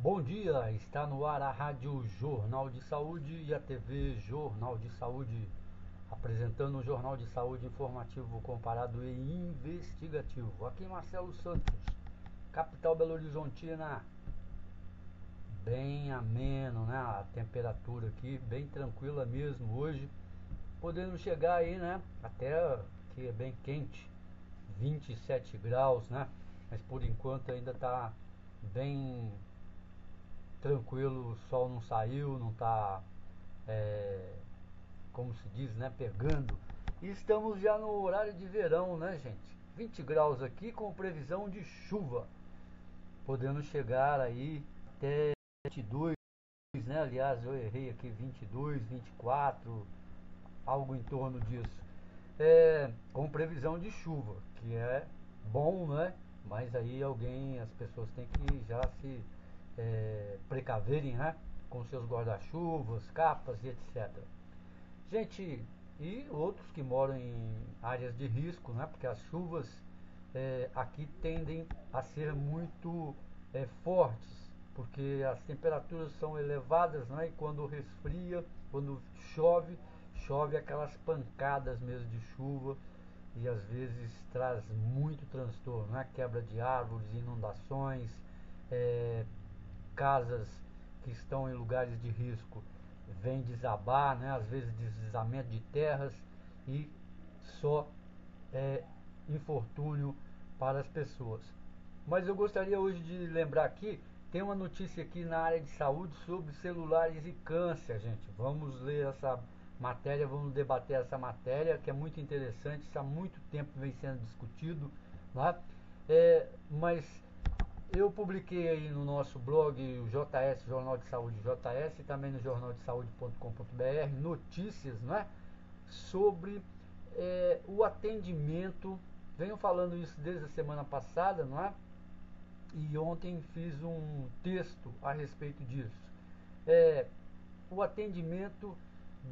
Bom dia, está no ar a Rádio Jornal de Saúde e a TV Jornal de Saúde, apresentando um jornal de saúde informativo, comparado e investigativo. Aqui Marcelo Santos, capital Belo Horizontina, bem ameno, né? A temperatura aqui bem tranquila mesmo hoje, podendo chegar aí, né? Até que é bem quente, 27 graus, né? Mas por enquanto ainda está bem tranquilo, o sol não saiu, não está, como se diz, né, pegando. E estamos já no horário de verão, né, gente? 20 graus aqui com previsão de chuva, podendo chegar aí até 22, né? Aliás, eu errei aqui, 22, 24, algo em torno disso. Com previsão de chuva, que é bom, né? Mas aí as pessoas têm que já se precaverem, né? Com seus guarda-chuvas, capas e etc. Gente, e outros que moram em áreas de risco, né? Porque as chuvas aqui tendem a ser muito fortes, porque as temperaturas são elevadas, né? E quando resfria, quando chove, chove aquelas pancadas mesmo de chuva e às vezes traz muito transtorno, né? Quebra de árvores, inundações, casas que estão em lugares de risco vêm desabar, né? Às vezes deslizamento de terras e só infortúnio para as pessoas. Mas eu gostaria hoje de lembrar aqui, tem uma notícia aqui na área de saúde sobre celulares e câncer, gente. Vamos ler essa matéria, vamos debater essa matéria, que é muito interessante, isso há muito tempo vem sendo discutido, né? Mas eu publiquei aí no nosso blog, o JS, Jornal de Saúde JS, e também no jornaldesaude.com.br, notícias, né, sobre o atendimento. Venho falando isso desde a semana passada, não é? E ontem fiz um texto a respeito disso. É, o atendimento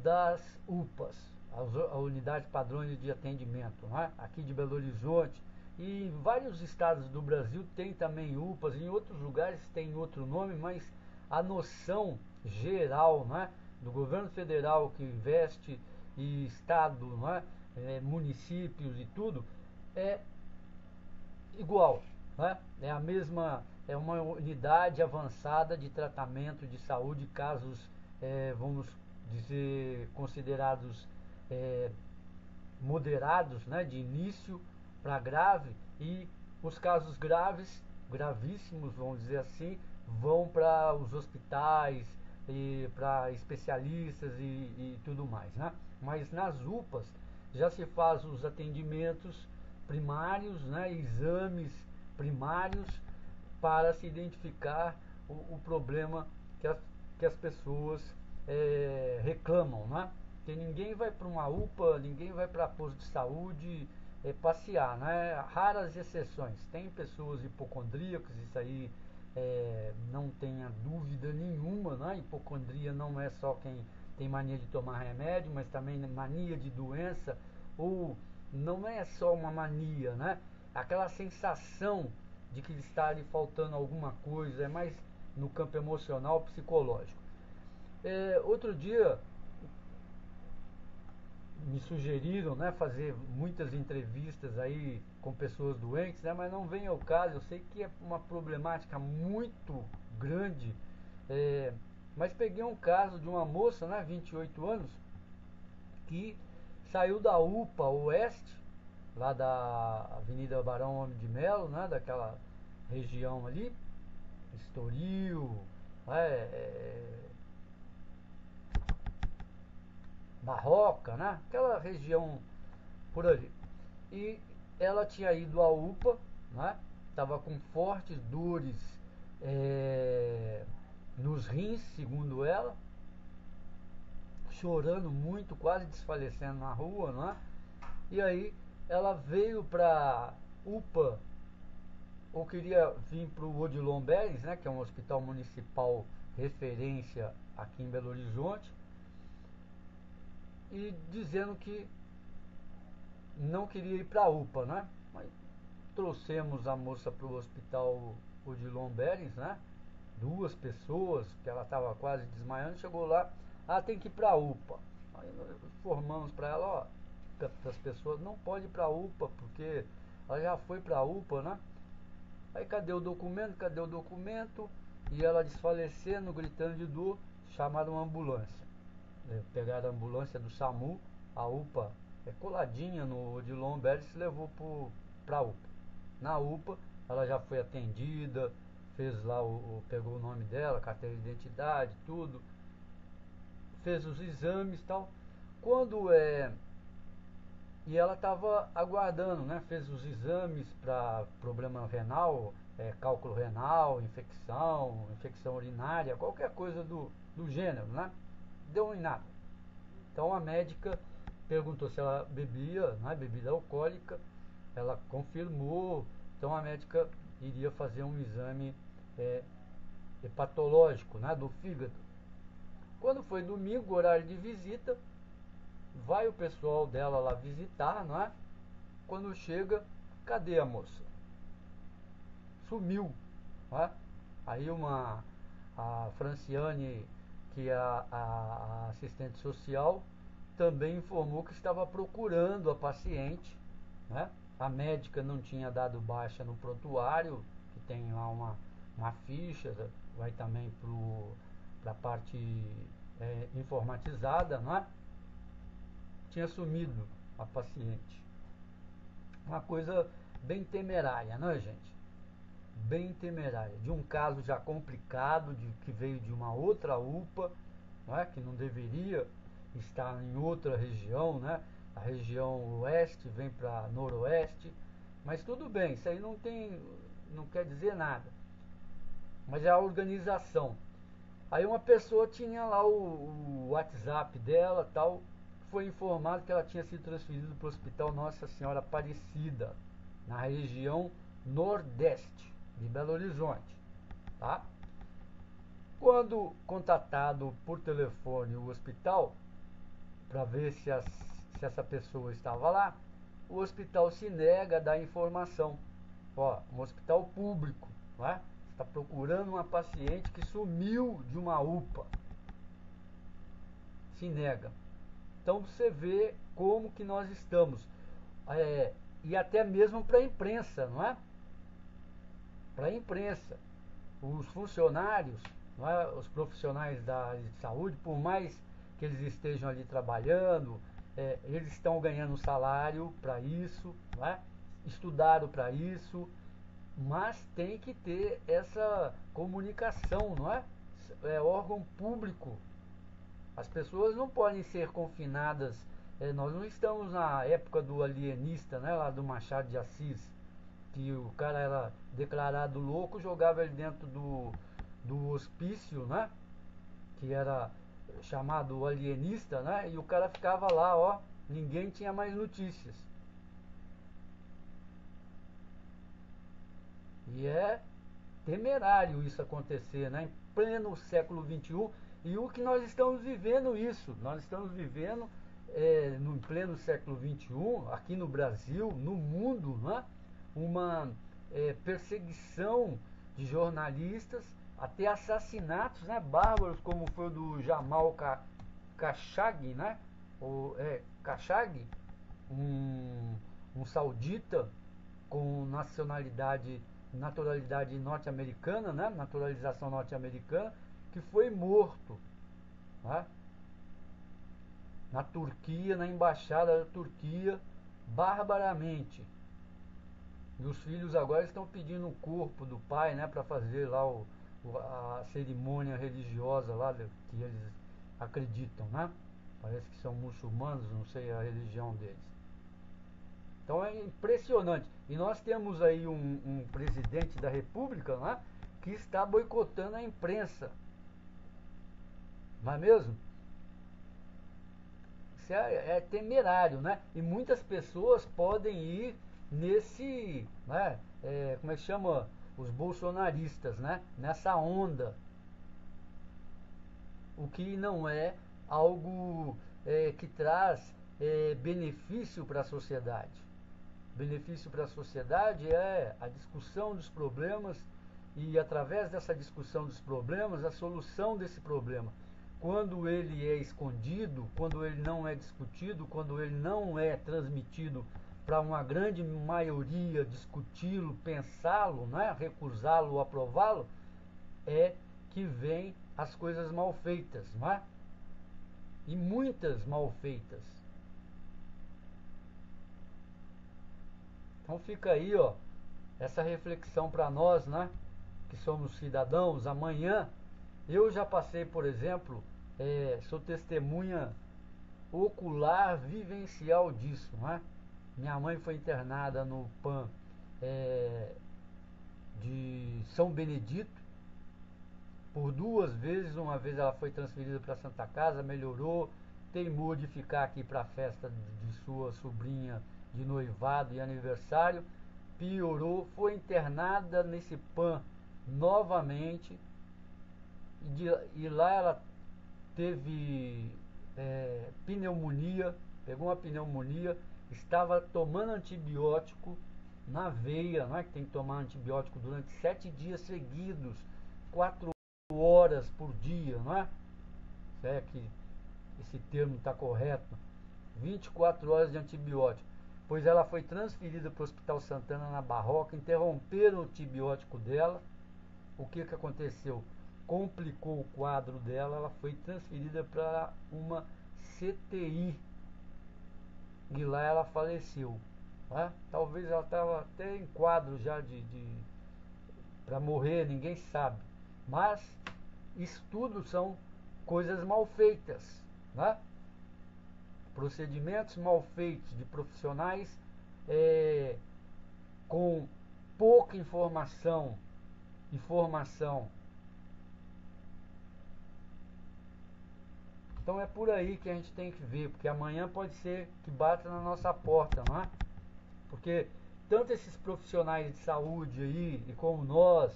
das UPAs, a Unidade Padrões de Atendimento, não é? Aqui de Belo Horizonte, e em vários estados do Brasil tem também UPAs, em outros lugares tem outro nome, mas a noção geral, não é, do governo federal que investe, e estado, não é, municípios e tudo, é igual, né? É a mesma, é uma unidade avançada de tratamento de saúde, casos, vamos dizer, considerados é, moderados, né, de início para grave, e os casos graves, gravíssimos, vamos dizer assim, vão para os hospitais e para especialistas e tudo mais, né? Mas nas UPAs já se faz os atendimentos primários, né, exames primários para se identificar o problema que as pessoas reclamam, né? Porque ninguém vai para uma UPA, ninguém vai para posto de saúde passear, né? Raras exceções. Tem pessoas hipocondríacas, isso aí não tenha dúvida nenhuma, né? Hipocondria não é só quem tem mania de tomar remédio, mas também mania de doença, ou não é só uma mania, né? Aquela sensação de que está lhe faltando alguma coisa, é mais no campo emocional, psicológico. Outro dia me sugeriram, né, fazer muitas entrevistas aí com pessoas doentes, né, mas não vem ao caso. Eu sei que é uma problemática muito grande, mas peguei um caso de uma moça, né, 28 anos, que saiu da UPA Oeste, lá da Avenida Barão Homem de Melo, né, daquela região ali, Estoril, Barroca, né, aquela região por ali. E ela tinha ido à UPA, né, estava com fortes dores nos rins, segundo ela, chorando muito, quase desfalecendo na rua, não é? E aí ela veio para UPA, ou queria vir para o Odilon Beres, né, que é um hospital municipal referência aqui em Belo Horizonte, e dizendo que não queria ir para a UPA, né? Mas trouxemos a moça para o hospital Odilon Beres, né? 2 pessoas, que ela estava quase desmaiando, chegou lá, tem que ir para a UPA. Aí nós informamos para ela, ó, para as pessoas, não pode ir para a UPA, porque ela já foi para a UPA, né? Aí cadê o documento? Cadê o documento? E ela desfalecendo, gritando de dor, chamaram uma ambulância. Pegaram a ambulância do SAMU, a UPA coladinha no Odilon Berres, se levou para a UPA. Na UPA, ela já foi atendida, fez lá, pegou o nome dela, carteira de identidade, tudo, fez os exames e tal. Quando e ela estava aguardando, né? Fez os exames para problema renal, cálculo renal, infecção urinária, qualquer coisa do gênero, né? Deu em nada. Então a médica perguntou se ela bebia, né, bebida alcoólica, ela confirmou, então a médica iria fazer um exame hepatológico, né, do fígado. Quando foi domingo, horário de visita, vai o pessoal dela lá visitar, não é? Quando chega, cadê a moça? Sumiu, não é? Aí a Franciane, que é a assistente social, também informou que estava procurando a paciente, né? A médica não tinha dado baixa no prontuário, que tem lá uma ficha, vai também para a parte informatizada, né? Tinha sumido a paciente. Uma coisa bem temerária, não é, gente? Bem temerária. De um caso já complicado, que veio de uma outra UPA, não é? Que não deveria estar em outra região, né? A região oeste vem para noroeste, mas tudo bem, isso aí não quer dizer nada. Mas é a organização. Aí uma pessoa tinha lá o WhatsApp dela, tal, foi informado que ela tinha sido transferida para o Hospital Nossa Senhora Aparecida, na região nordeste de Belo Horizonte, tá? Quando contatado por telefone o hospital para ver se essa pessoa estava lá, o hospital se nega a dar informação. Ó, um hospital público, não é? Está procurando uma paciente que sumiu de uma UPA. Se nega. Então você vê como que nós estamos. E até mesmo para a imprensa, não é? Para a imprensa. Os funcionários, não é? Os profissionais da área de saúde, por mais que eles estejam ali trabalhando, eles estão ganhando salário para isso, não é? Estudaram para isso, mas tem que ter essa comunicação, não é? É órgão público. As pessoas não podem ser confinadas. Nós não estamos na época do alienista, né, lá do Machado de Assis, que o cara era declarado louco, jogava ele dentro do hospício, né, que era chamado alienista, né, e o cara ficava lá, ó, ninguém tinha mais notícias. E é temerário isso acontecer, né, em pleno século XXI. E o que nós estamos vivendo isso, nós estamos vivendo no pleno século XXI, aqui no Brasil, no mundo, né, uma perseguição de jornalistas, até assassinatos, né, bárbaros, como foi o do Jamal Khashoggi, né, Khashoggi, um saudita com naturalidade norte-americana, né, naturalização norte-americana, que foi morto, né, na Turquia, na embaixada da Turquia, barbaramente. E os filhos agora estão pedindo o corpo do pai, né, para fazer lá a cerimônia religiosa lá que eles acreditam, né? Parece que são muçulmanos, não sei a religião deles. Então é impressionante. E nós temos aí um presidente da República, né, que está boicotando a imprensa. Não é mesmo? Isso é temerário, né? E muitas pessoas podem ir nesse, né? Como é que chama? Os bolsonaristas, né? Nessa onda. O que não é algo que traz benefício para a sociedade. Benefício para a sociedade é a discussão dos problemas e através dessa discussão dos problemas, a solução desse problema. Quando ele é escondido, quando ele não é discutido, quando ele não é transmitido para uma grande maioria discuti-lo, pensá-lo, né, recusá-lo ou aprová-lo, é que vem as coisas mal feitas, não é? E muitas mal feitas. Então fica aí, ó, essa reflexão para nós, né, que somos cidadãos. Amanhã eu já passei, por exemplo, sou testemunha ocular, vivencial disso, né? Minha mãe foi internada no PAN de São Benedito por 2 vezes. Uma vez ela foi transferida para Santa Casa, melhorou, teimou de ficar aqui para a festa de sua sobrinha de noivado e aniversário, piorou, foi internada nesse PAN novamente, e lá ela teve pneumonia, pegou uma pneumonia, estava tomando antibiótico na veia, não é que tem que tomar antibiótico durante 7 dias seguidos, 4 horas por dia, não é? Se é que esse termo está correto, 24 horas de antibiótico. Pois ela foi transferida para o Hospital Santana na Barroca, interromperam o antibiótico dela. O que aconteceu? Complicou o quadro dela, ela foi transferida para uma CTI e lá ela faleceu. Né? Talvez ela estava até em quadro já para morrer, ninguém sabe. Mas estudos são coisas mal feitas, né? Procedimentos mal feitos de profissionais com pouca informação. Então é por aí que a gente tem que ver, porque amanhã pode ser que bata na nossa porta, não é? Porque tanto esses profissionais de saúde aí, e como nós,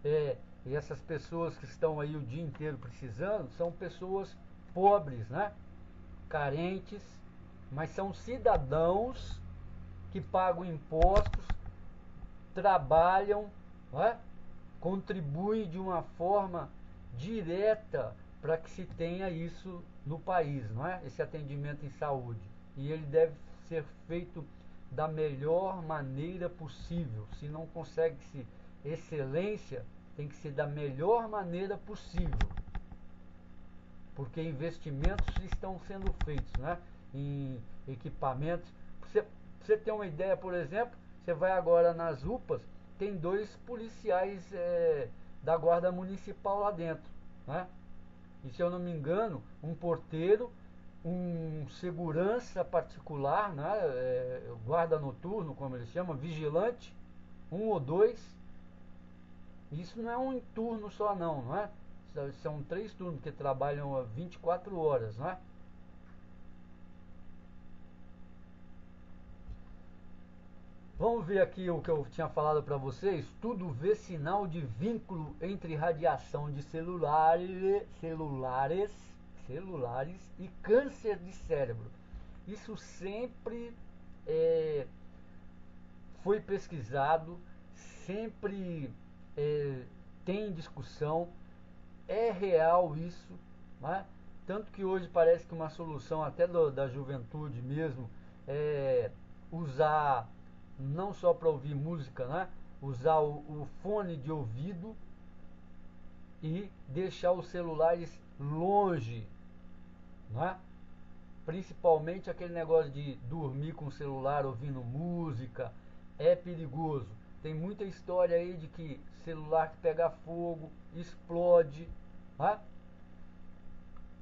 e essas pessoas que estão aí o dia inteiro precisando, são pessoas pobres, né? Carentes, mas são cidadãos que pagam impostos, trabalham, não é? Contribuem de uma forma direta para que se tenha isso no país, não é? Esse atendimento em saúde. E ele deve ser feito da melhor maneira possível. Se não consegue-se excelência, tem que ser da melhor maneira possível. Porque investimentos estão sendo feitos, né, em equipamentos. Você ter uma ideia, por exemplo, você vai agora nas UPAs, tem 2 policiais da guarda municipal lá dentro, né? E se eu não me engano, um porteiro, um segurança particular, né, guarda noturno, como eles chamam, vigilante, 1 ou 2. Isso não é um turno só não é? São 3 turnos que trabalham 24 horas, não é? Vamos ver aqui o que eu tinha falado para vocês. Tudo vê sinal de vínculo entre radiação de celulares e câncer de cérebro. Isso sempre foi pesquisado, sempre tem discussão, é real isso, né? Tanto que hoje parece que uma solução até da juventude mesmo é usar, não só para ouvir música, né? Usar o fone de ouvido e deixar os celulares longe, né? Principalmente aquele negócio de dormir com o celular ouvindo música, é perigoso. Tem muita história aí de que celular que pega fogo, explode, né?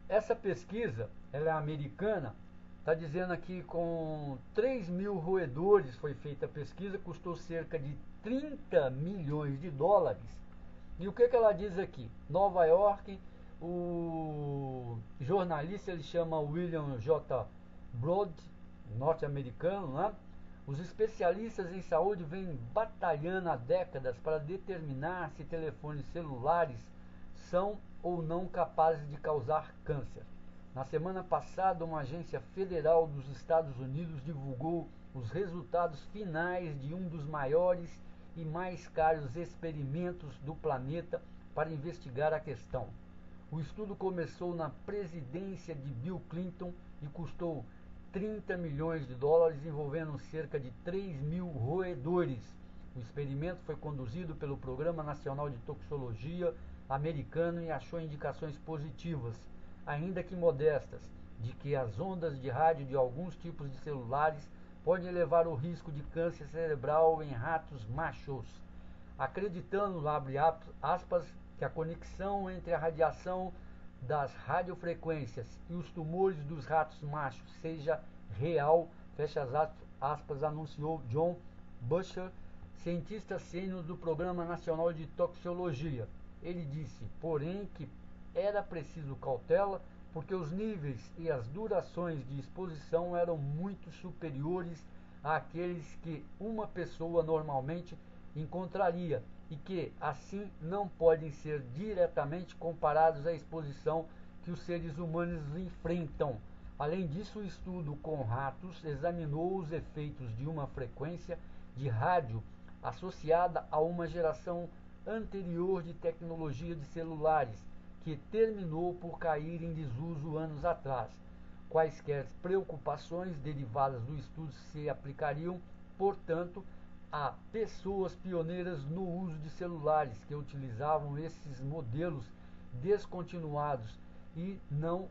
Essa pesquisa, ela é americana, está dizendo aqui com 3.000 roedores foi feita a pesquisa, custou cerca de 30 milhões de dólares. E o que ela diz aqui? Nova York, o jornalista ele chama William J. Broad, norte-americano, né? Os especialistas em saúde vêm batalhando há décadas para determinar se telefones celulares são ou não capazes de causar câncer. Na semana passada, uma agência federal dos Estados Unidos divulgou os resultados finais de um dos maiores e mais caros experimentos do planeta para investigar a questão. O estudo começou na presidência de Bill Clinton e custou 30 milhões de dólares, envolvendo cerca de 3 mil roedores. O experimento foi conduzido pelo Programa Nacional de Toxicologia americano e achou indicações positivas, ainda que modestas, de que as ondas de rádio de alguns tipos de celulares podem elevar o risco de câncer cerebral em ratos machos, acreditando, abre aspas, que a conexão entre a radiação das radiofrequências e os tumores dos ratos machos seja real, fecha aspas, anunciou John Busher, cientista sênior do Programa Nacional de Toxicologia. Ele disse, porém, que era preciso cautela porque os níveis e as durações de exposição eram muito superiores àqueles que uma pessoa normalmente encontraria e que, assim, não podem ser diretamente comparados à exposição que os seres humanos enfrentam. Além disso, o estudo com ratos examinou os efeitos de uma frequência de rádio associada a uma geração anterior de tecnologia de celulares, que terminou por cair em desuso anos atrás. Quaisquer preocupações derivadas do estudo se aplicariam, portanto, a pessoas pioneiras no uso de celulares que utilizavam esses modelos descontinuados e não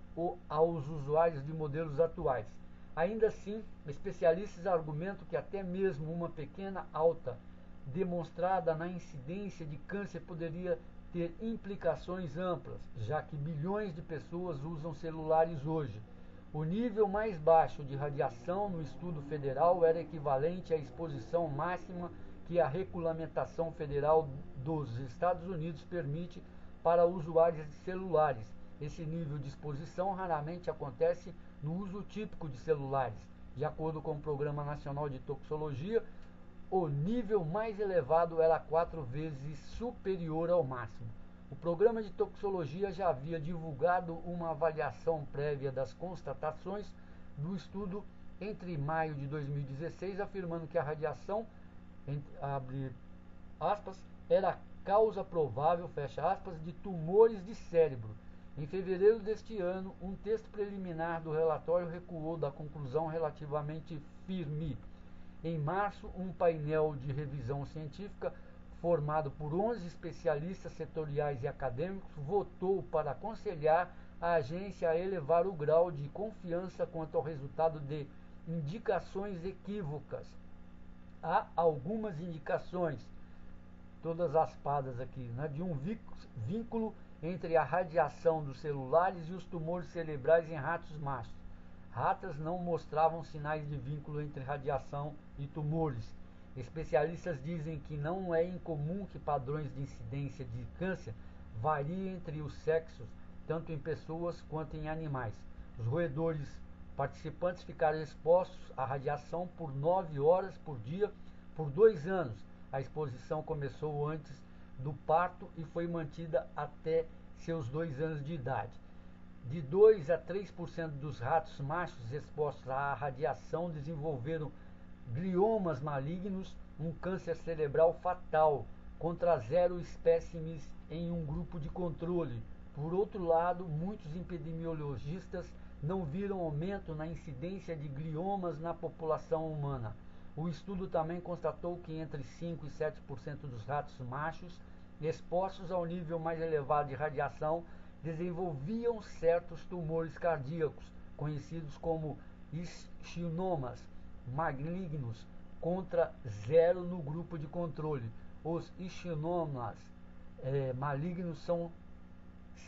aos usuários de modelos atuais. Ainda assim, especialistas argumentam que até mesmo uma pequena alta demonstrada na incidência de câncer poderia ter implicações amplas, já que bilhões de pessoas usam celulares hoje. O nível mais baixo de radiação no estudo federal era equivalente à exposição máxima que a regulamentação federal dos Estados Unidos permite para usuários de celulares. Esse nível de exposição raramente acontece no uso típico de celulares. De acordo com o Programa Nacional de Toxicologia, o nível mais elevado era 4 vezes superior ao máximo. O Programa de Toxicologia já havia divulgado uma avaliação prévia das constatações do estudo entre maio de 2016, afirmando que a radiação, abre aspas, era causa provável, fecha aspas, de tumores de cérebro. Em fevereiro deste ano, um texto preliminar do relatório recuou da conclusão relativamente firme. Em março, um painel de revisão científica formado por 11 especialistas setoriais e acadêmicos votou para aconselhar a agência a elevar o grau de confiança quanto ao resultado de indicações equívocas. Há algumas indicações, todas aspadas aqui, né, de um vínculo entre a radiação dos celulares e os tumores cerebrais em ratos machos. Ratas não mostravam sinais de vínculo entre radiação e tumores. Especialistas dizem que não é incomum que padrões de incidência de câncer variem entre os sexos, tanto em pessoas quanto em animais. Os roedores participantes ficaram expostos à radiação por 9 horas por dia por 2 anos. A exposição começou antes do parto e foi mantida até seus 2 anos de idade. De 2 a 3% dos ratos machos expostos à radiação desenvolveram gliomas malignos, um câncer cerebral fatal, contra 0 espécimes em um grupo de controle. Por outro lado, muitos epidemiologistas não viram aumento na incidência de gliomas na população humana. O estudo também constatou que entre 5 e 7% dos ratos machos expostos ao nível mais elevado de radiação desenvolviam certos tumores cardíacos, conhecidos como isquiomas malignos, contra 0 no grupo de controle. Os isquiomas malignos são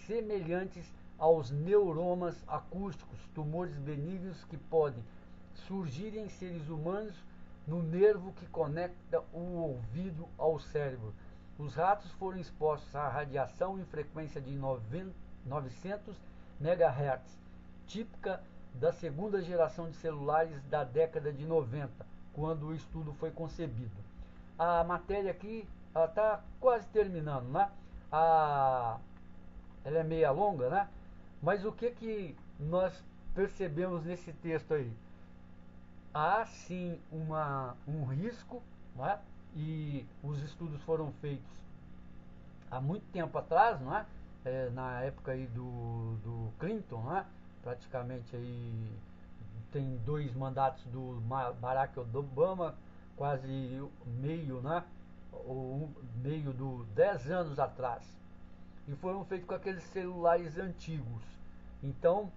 semelhantes aos neuromas acústicos, tumores benignos que podem surgir em seres humanos no nervo que conecta o ouvido ao cérebro. Os ratos foram expostos à radiação em frequência de 900 MHz, típica da segunda geração de celulares da década de 90, quando o estudo foi concebido. A matéria aqui está quase terminando, né? Ela é meia longa, né? Mas o que nós percebemos nesse texto aí? Há sim um risco, né, e os estudos foram feitos há muito tempo atrás, não é? Na época aí do Clinton, não é? Praticamente aí tem 2 mandatos do Barack Obama, quase meio, né? Ou meio do 10 anos atrás. E foram feitos com aqueles celulares antigos. Então,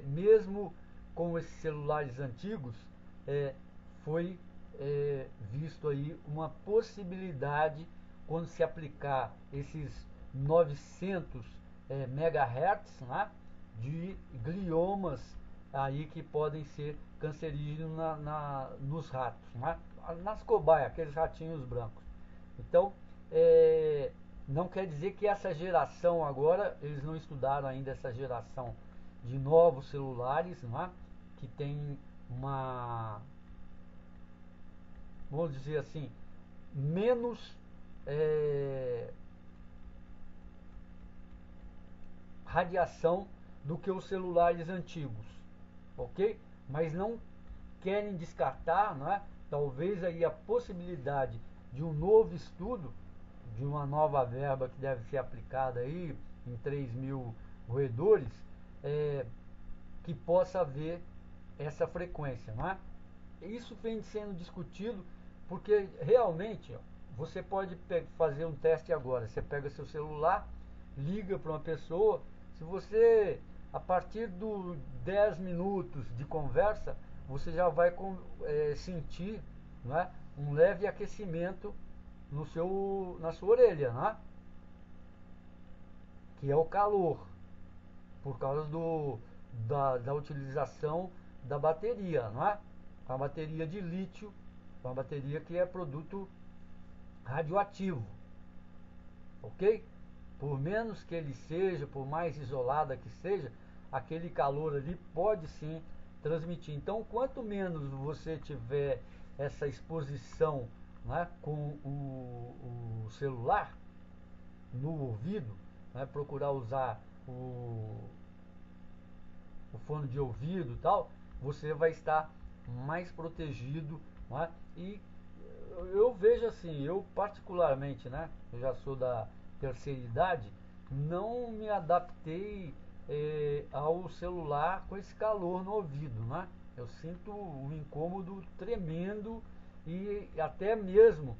mesmo com esses celulares antigos, foi visto aí uma possibilidade, quando se aplicar esses 900 megahertz, né, de gliomas aí que podem ser cancerígenos nos ratos, né, nas cobaias, aqueles ratinhos brancos. Então, não quer dizer que essa geração agora, eles não estudaram ainda essa geração de novos celulares, né, que tem uma, vamos dizer assim, menos radiação do que os celulares antigos, ok? Mas não querem descartar, né, talvez aí a possibilidade de um novo estudo, de uma nova verba que deve ser aplicada aí em 3.000 roedores, que possa haver essa frequência, não é? Isso vem sendo discutido porque realmente, ó, você pode fazer um teste agora. Você pega seu celular, liga para uma pessoa. Se você, a partir dos 10 minutos de conversa, você já vai sentir, não é, um leve aquecimento na sua orelha, não é? Que é o calor, por causa da utilização da bateria, não é? Uma bateria de lítio, uma bateria que é produto radioativo, ok? Por menos que ele seja, por mais isolada que seja, aquele calor ali pode sim transmitir. Então, quanto menos você tiver essa exposição, né, com o celular no ouvido, né, procurar usar o fone de ouvido e tal, você vai estar mais protegido, né? E eu vejo assim, eu particularmente, né, eu já sou da terceira idade, não me adaptei ao celular com esse calor no ouvido, né? Eu sinto um incômodo tremendo e até mesmo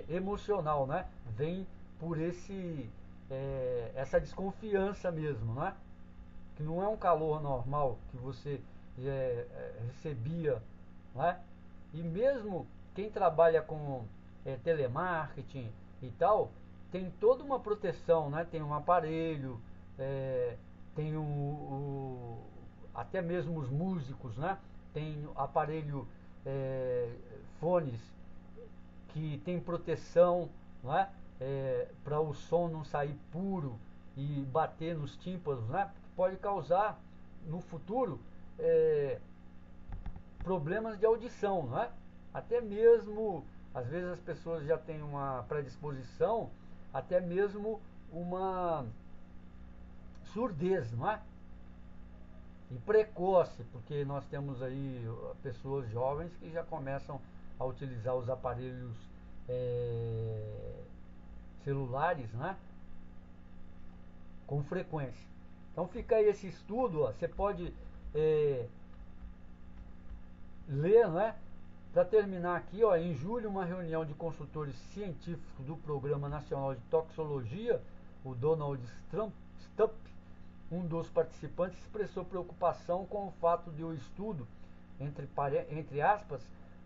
emocional, né? Vem por essa desconfiança mesmo, né? Que não é um calor normal que você recebia, né? E mesmo quem trabalha com telemarketing e tal, tem toda uma proteção, né? Tem um aparelho, tem até mesmo os músicos, né? Tem aparelho, fones que tem proteção, não é? Para o som não sair puro e bater nos tímpanos, né? Pode causar no futuro problemas de audição, não é? Até mesmo, às vezes as pessoas já têm uma predisposição, até mesmo uma surdez, não é? E precoce, porque nós temos aí pessoas jovens que já começam a utilizar os aparelhos celulares, né? Com frequência. Então fica aí esse estudo, ó, você pode ler, né? Para terminar aqui, ó, em julho, uma reunião de consultores científicos do Programa Nacional de Toxicologia, o Donald Stupp, um dos participantes, expressou preocupação com o fato de o estudo, entre aspas,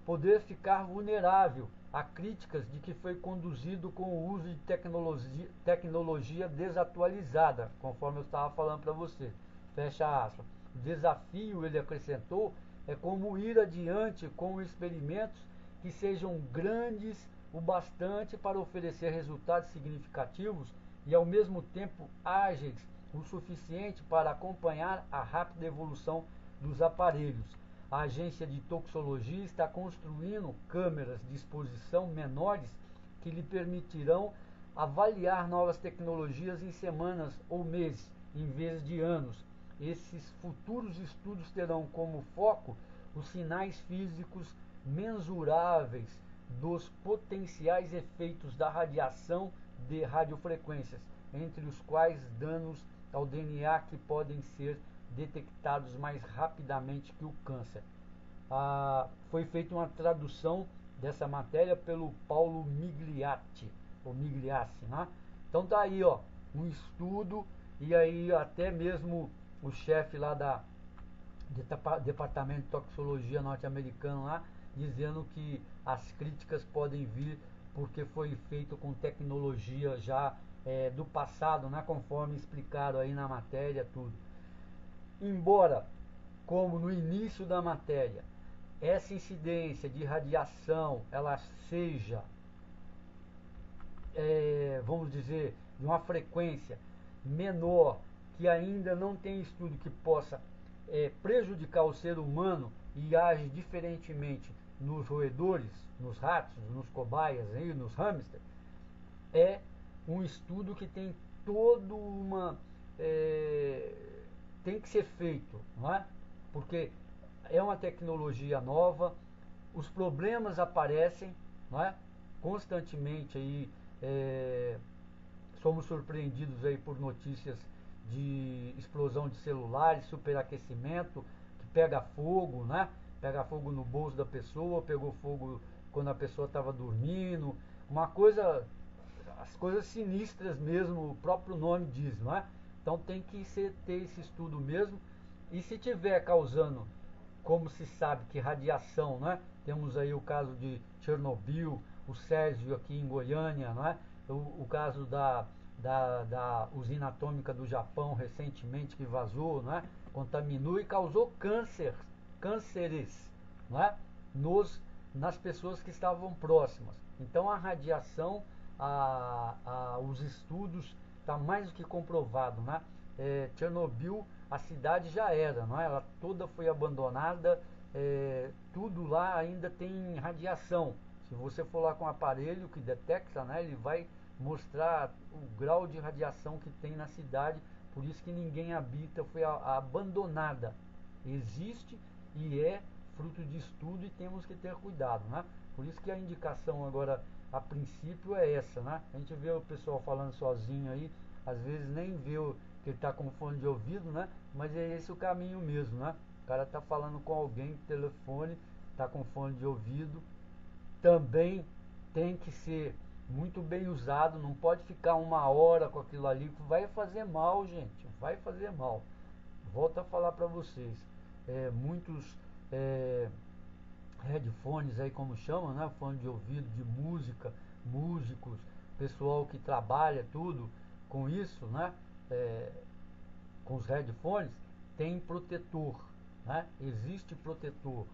poder ficar vulnerável a críticas de que foi conduzido com o uso de tecnologia desatualizada, conforme eu estava falando para você. Fecha aspas. O desafio, ele acrescentou, é como ir adiante com experimentos que sejam grandes o bastante para oferecer resultados significativos e ao mesmo tempo ágeis o suficiente para acompanhar a rápida evolução dos aparelhos. A agência de toxicologia está construindo câmeras de exposição menores que lhe permitirão avaliar novas tecnologias em semanas ou meses, em vez de anos. Esses futuros estudos terão como foco os sinais físicos mensuráveis dos potenciais efeitos da radiação de radiofrequências, entre os quais danos ao DNA que podem ser detectados mais rapidamente que o câncer. Foi feita uma tradução dessa matéria pelo Paulo Migliatti, ou Migliassi, né? Então tá aí, ó, um estudo, e aí até mesmo o chefe lá do Departamento de Toxicologia norte-americano lá, dizendo que as críticas podem vir porque foi feito com tecnologia já do passado, né, conforme explicado aí na matéria, tudo. Embora, como no início da matéria, essa incidência de radiação ela seja, vamos dizer, de uma frequência menor, que ainda não tem estudo que possa prejudicar o ser humano e age diferentemente nos roedores, nos ratos, nos cobaias, aí, nos hamsters, é um estudo que tem toda uma... tem que ser feito, não é? Porque é uma tecnologia nova, os problemas aparecem, não é? Constantemente aí, somos surpreendidos aí por notícias de explosão de celulares, superaquecimento, que pega fogo, né? Pega fogo no bolso da pessoa, pegou fogo quando a pessoa estava dormindo, uma coisa, as coisas sinistras mesmo, o próprio nome diz, não é? Então tem que ter esse estudo mesmo, e se tiver causando, como se sabe que radiação, né? Temos aí o caso de Chernobyl, o Sérgio aqui em Goiânia, não é? O caso da usina atômica do Japão recentemente que vazou, não é? Contaminou e causou cânceres, não é? Nas pessoas que estavam próximas. Então a radiação, os estudos está mais do que comprovado, né? Chernobyl, a cidade já era, não é? Ela toda foi abandonada, tudo lá ainda tem radiação. Se você for lá com um aparelho que detecta, né, ele vai mostrar o grau de radiação que tem na cidade, por isso que ninguém habita, foi abandonada. Existe e é fruto de estudo e temos que ter cuidado, né? Por isso que a indicação agora, a princípio, é essa, né? A gente vê o pessoal falando sozinho aí, às vezes nem vê que ele está com fone de ouvido, né? Mas é esse o caminho mesmo, né? O cara está falando com alguém por telefone, está com fone de ouvido, também tem que ser muito bem usado, não pode ficar uma hora com aquilo ali, vai fazer mal, gente, vai fazer mal. Volto a falar para vocês, muitos headphones aí como chama, né? Fone de ouvido, de música, músicos, pessoal que trabalha tudo com isso, né? Com os headphones, tem protetor, né? Existe protetor.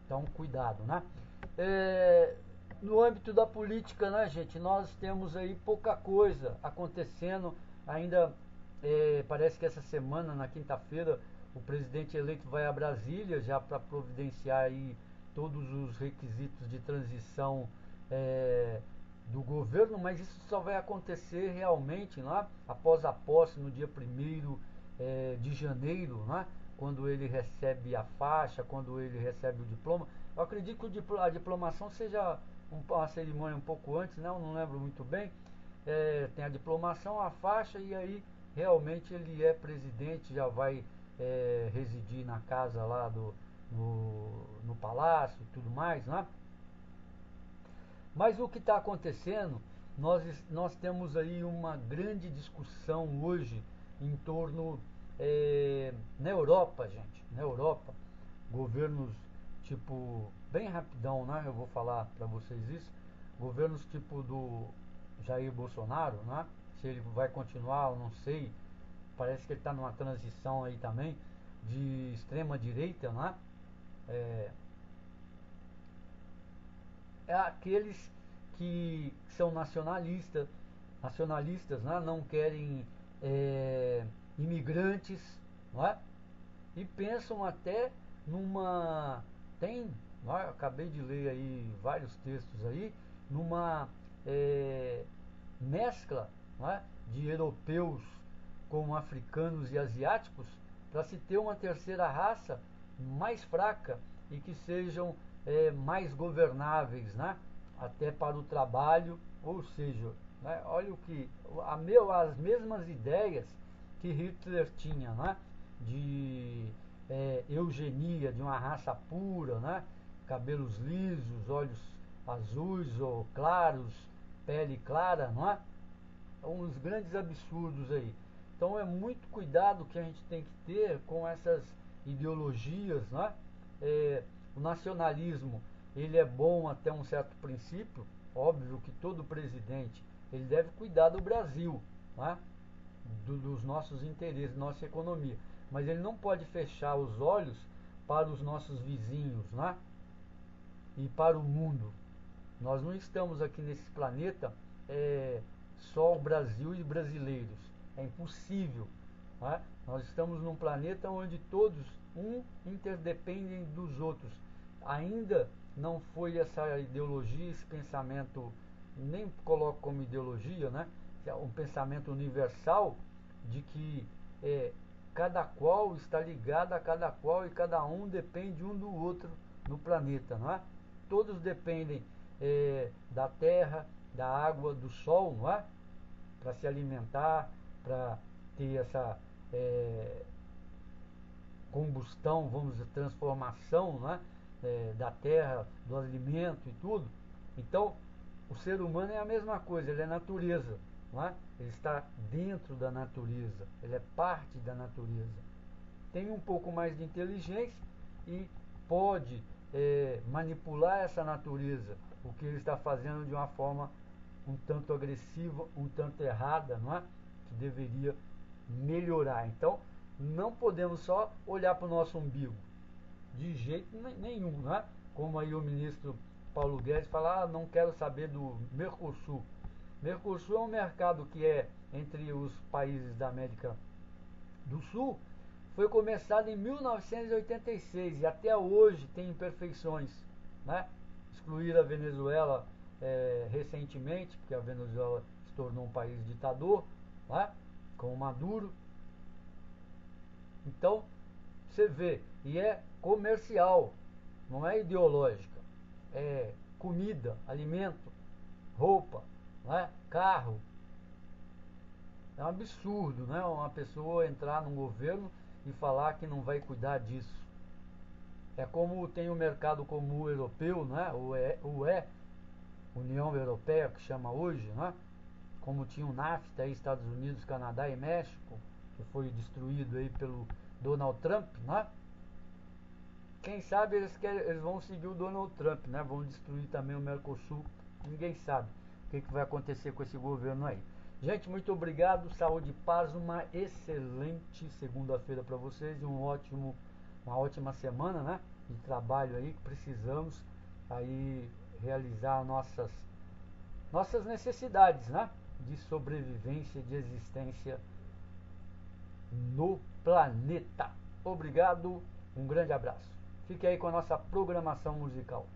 Então, cuidado, né? No âmbito da política, né, gente, nós temos aí pouca coisa acontecendo. Ainda parece que essa semana, na quinta-feira, o presidente eleito vai a Brasília já para providenciar aí todos os requisitos de transição do governo, mas isso só vai acontecer realmente lá após a posse no dia 1º de janeiro, né? Quando ele recebe a faixa, quando ele recebe o diploma. Eu acredito que a diplomação seja uma cerimônia um pouco antes, né? Eu não lembro muito bem. Tem a diplomação, a faixa, e aí realmente ele é presidente, já vai residir na casa lá no palácio e tudo mais, né? Mas o que está acontecendo, nós temos aí uma grande discussão hoje em torno, na Europa, gente, na Europa, governos tipo, bem rapidão, né? Eu vou falar para vocês isso, governos tipo do Jair Bolsonaro, né? Se ele vai continuar, eu não sei, parece que ele está numa transição aí também, de extrema direita, né? Aqueles que são nacionalistas, né? Não querem imigrantes, não é? E pensam até numa... acabei de ler aí vários textos aí, numa mescla, não é? De europeus com africanos e asiáticos, para se ter uma terceira raça mais fraca e que sejam mais governáveis, né? Até para o trabalho, ou seja, né? Olha o que as mesmas ideias que Hitler tinha, né? De eugenia, de uma raça pura, né? Cabelos lisos, olhos azuis ou claros, pele clara, não é? Uns grandes absurdos aí. Então é muito cuidado que a gente tem que ter com essas ideologias, né? O nacionalismo, ele é bom até um certo princípio. Óbvio que todo presidente ele deve cuidar do Brasil, né? Dos nossos interesses, nossa economia. Mas ele não pode fechar os olhos para os nossos vizinhos, né? E para o mundo. Nós não estamos aqui nesse planeta só o Brasil e brasileiros. É impossível. Né? Nós estamos num planeta onde todos interdependem dos outros. Ainda não foi essa ideologia, esse pensamento, nem coloco como ideologia, né? Um pensamento universal de que cada qual está ligado a cada qual e cada um depende um do outro no planeta. Não é? Todos dependem da terra, da água, do sol, não é? Para se alimentar, para ter essa combustão, vamos dizer, transformação, não é? Da terra, do alimento e tudo. Então, o ser humano é a mesma coisa, ele é natureza, não é? Ele está dentro da natureza, ele é parte da natureza. Tem um pouco mais de inteligência e pode manipular essa natureza, o que ele está fazendo de uma forma um tanto agressiva, um tanto errada, não é? Que deveria melhorar. Então, não podemos só olhar para o nosso umbigo, de jeito nenhum, não é? Como aí o ministro Paulo Guedes fala, não quero saber do Mercosul. Mercosul é um mercado que é entre os países da América do Sul, foi começado em 1986 e até hoje tem imperfeições, né? Excluir a Venezuela recentemente, porque a Venezuela se tornou um país ditador, né? Com o Maduro. Então, você vê, e é comercial, não é ideológica, é comida, alimento, roupa, né? Carro. É um absurdo, né? Uma pessoa entrar num governo e falar que não vai cuidar disso. É como tem o mercado comum europeu, né? UE, União Europeia, que chama hoje, né? Como tinha o NAFTA aí, Estados Unidos, Canadá e México, que foi destruído aí pelo Donald Trump, né? Quem sabe eles vão seguir o Donald Trump, né? Vão destruir também o Mercosul. Ninguém sabe o que vai acontecer com esse governo aí. Gente, muito obrigado, saúde e paz, uma excelente segunda-feira para vocês e uma ótima semana, né? De trabalho aí que precisamos aí realizar nossas necessidades, né? De sobrevivência, de existência no planeta. Obrigado, um grande abraço. Fique aí com a nossa programação musical.